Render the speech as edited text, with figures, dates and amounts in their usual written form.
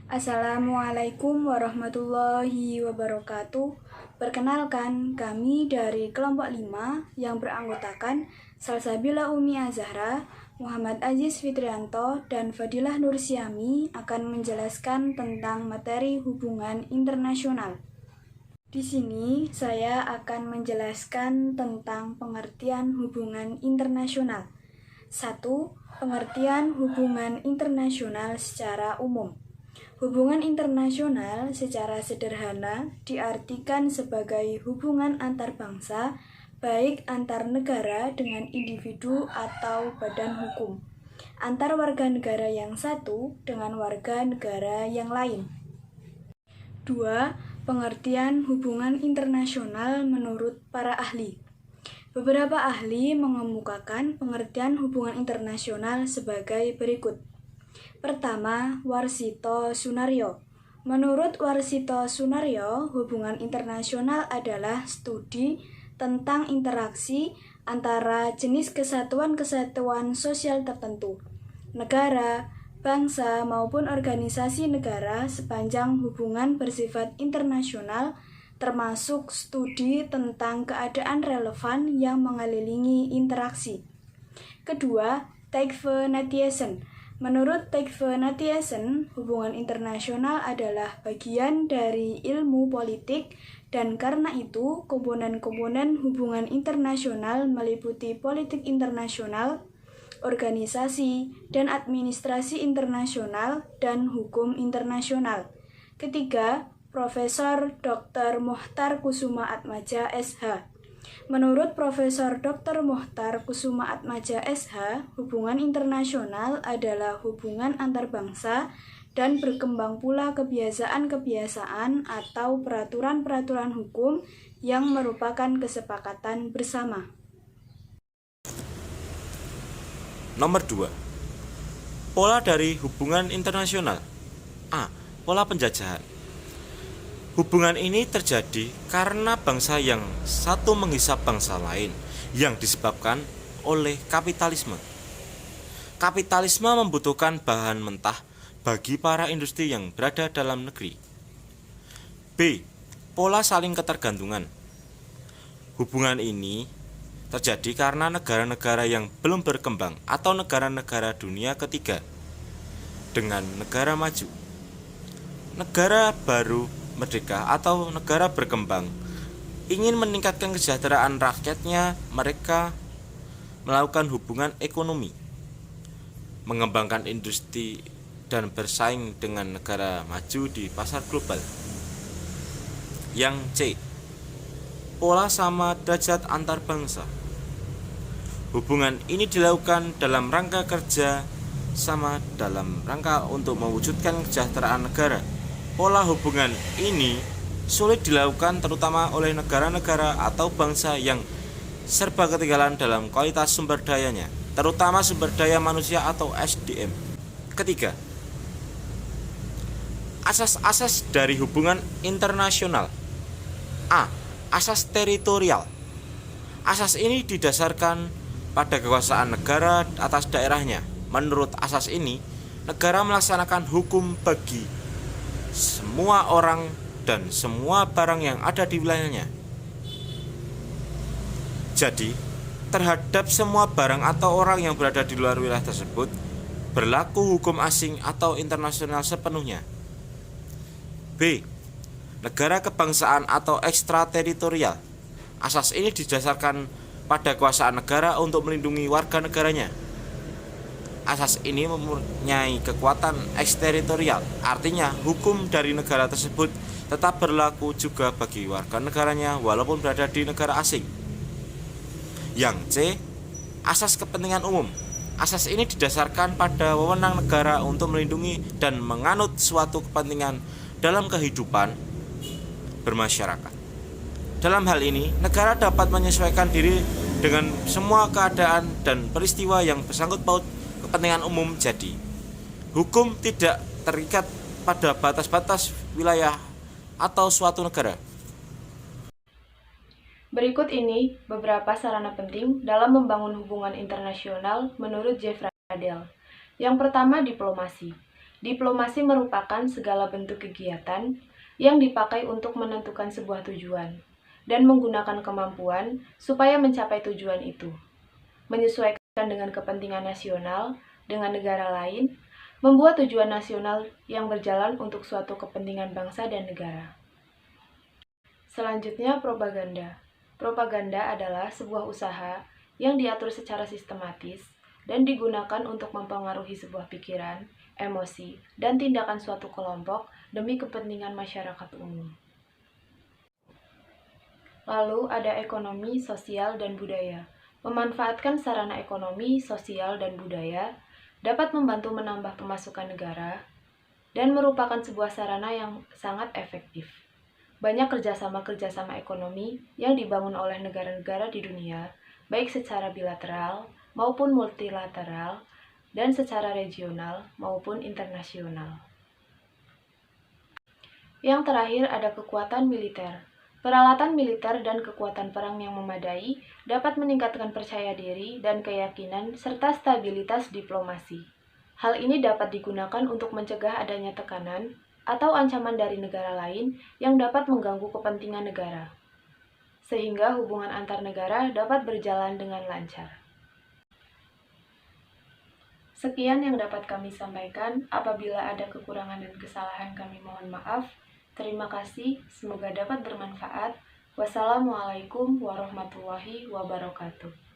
Assalamualaikum warahmatullahi wabarakatuh. Perkenalkan, kami dari kelompok 5 yang beranggotakan Salsabila Umi Azahra, Muhammad Aziz Fitrianto, dan Fadilah Nursyami akan menjelaskan tentang materi hubungan internasional. Di sini saya akan menjelaskan tentang pengertian hubungan internasional. 1. Pengertian hubungan internasional secara umum. Hubungan internasional secara sederhana diartikan sebagai hubungan antar bangsa, baik antar negara dengan individu atau badan hukum, antar warga negara yang satu dengan warga negara yang lain. 2. Pengertian hubungan internasional menurut para ahli. Beberapa ahli mengemukakan pengertian hubungan internasional sebagai berikut. Pertama, Warsito Sunaryo. Menurut Warsito Sunaryo, hubungan internasional adalah studi tentang interaksi antara jenis kesatuan-kesatuan sosial tertentu, negara, bangsa, maupun organisasi negara sepanjang hubungan bersifat internasional, termasuk studi tentang keadaan relevan yang mengelilingi interaksi. Kedua, Taekve Natiessen. Menurut Taekve Natiessen, hubungan internasional adalah bagian dari ilmu politik dan karena itu komponen-komponen hubungan internasional meliputi politik internasional, organisasi dan administrasi internasional, dan hukum internasional. Ketiga, Profesor Dr. Mohtar Kusuma Atmaja SH. Menurut Profesor Dr. Mohtar Kusuma Atmaja SH, hubungan internasional adalah hubungan antar bangsa dan berkembang pula kebiasaan-kebiasaan atau peraturan-peraturan hukum yang merupakan kesepakatan bersama. Nomor 2. Pola dari hubungan internasional. A. Pola penjajahan. Hubungan ini terjadi karena bangsa yang satu menghisap bangsa lain yang disebabkan oleh kapitalisme. Kapitalisme membutuhkan bahan mentah bagi para industri yang berada dalam negeri. B. Pola saling ketergantungan. Hubungan ini terjadi karena negara-negara yang belum berkembang atau negara-negara dunia ketiga dengan negara maju. Negara baru merdeka atau negara berkembang ingin meningkatkan kesejahteraan rakyatnya, mereka melakukan hubungan ekonomi, mengembangkan industri dan bersaing dengan negara maju di pasar global. Yang C. Pola sama derajat antar bangsa. Hubungan ini dilakukan dalam rangka kerja sama dalam rangka untuk mewujudkan kesejahteraan negara. Pola hubungan ini sulit dilakukan terutama oleh negara-negara atau bangsa yang serba ketinggalan dalam kualitas sumber dayanya, terutama sumber daya manusia atau SDM. Ketiga, asas-asas dari hubungan internasional. A. Asas teritorial. Asas ini didasarkan pada kekuasaan negara atas daerahnya. Menurut asas ini, negara melaksanakan hukum bagi semua orang dan semua barang yang ada di wilayahnya. Jadi, terhadap semua barang atau orang yang berada di luar wilayah tersebut, berlaku hukum asing atau internasional sepenuhnya. B. Negara kebangsaan atau ekstrateritorial. Asas ini didasarkan pada kekuasaan negara untuk melindungi warga negaranya. Asas ini mempunyai kekuatan eksteritorial, artinya hukum dari negara tersebut tetap berlaku juga bagi warga negaranya walaupun berada di negara asing. Yang C. Asas kepentingan umum. Asas ini didasarkan pada wewenang negara untuk melindungi dan menganut suatu kepentingan dalam kehidupan bermasyarakat. Dalam hal ini, negara dapat menyesuaikan diri dengan semua keadaan dan peristiwa yang bersangkut paut kepentingan umum. Jadi, hukum tidak terikat pada batas-batas wilayah atau suatu negara. Berikut ini beberapa sarana penting dalam membangun hubungan internasional menurut Jeff Radel. Yang pertama, diplomasi. Diplomasi merupakan segala bentuk kegiatan yang dipakai untuk menentukan sebuah tujuan dan menggunakan kemampuan supaya mencapai tujuan itu, menyesuaikan dengan kepentingan nasional dengan negara lain, membuat tujuan nasional yang berjalan untuk suatu kepentingan bangsa dan negara. Selanjutnya, propaganda. Propaganda adalah sebuah usaha yang diatur secara sistematis dan digunakan untuk mempengaruhi sebuah pikiran, emosi, dan tindakan suatu kelompok demi kepentingan masyarakat umum. Lalu ada ekonomi, sosial, dan budaya. Memanfaatkan sarana ekonomi, sosial, dan budaya dapat membantu menambah pemasukan negara dan merupakan sebuah sarana yang sangat efektif. Banyak kerjasama-kerjasama ekonomi yang dibangun oleh negara-negara di dunia, baik secara bilateral maupun multilateral, dan secara regional maupun internasional. Yang terakhir ada kekuatan militer. Peralatan militer dan kekuatan perang yang memadai dapat meningkatkan percaya diri dan keyakinan serta stabilitas diplomasi. Hal ini dapat digunakan untuk mencegah adanya tekanan atau ancaman dari negara lain yang dapat mengganggu kepentingan negara, sehingga hubungan antar negara dapat berjalan dengan lancar. Sekian yang dapat kami sampaikan. Apabila ada kekurangan dan kesalahan, kami mohon maaf. Terima kasih, semoga dapat bermanfaat. Wassalamualaikum warahmatullahi wabarakatuh.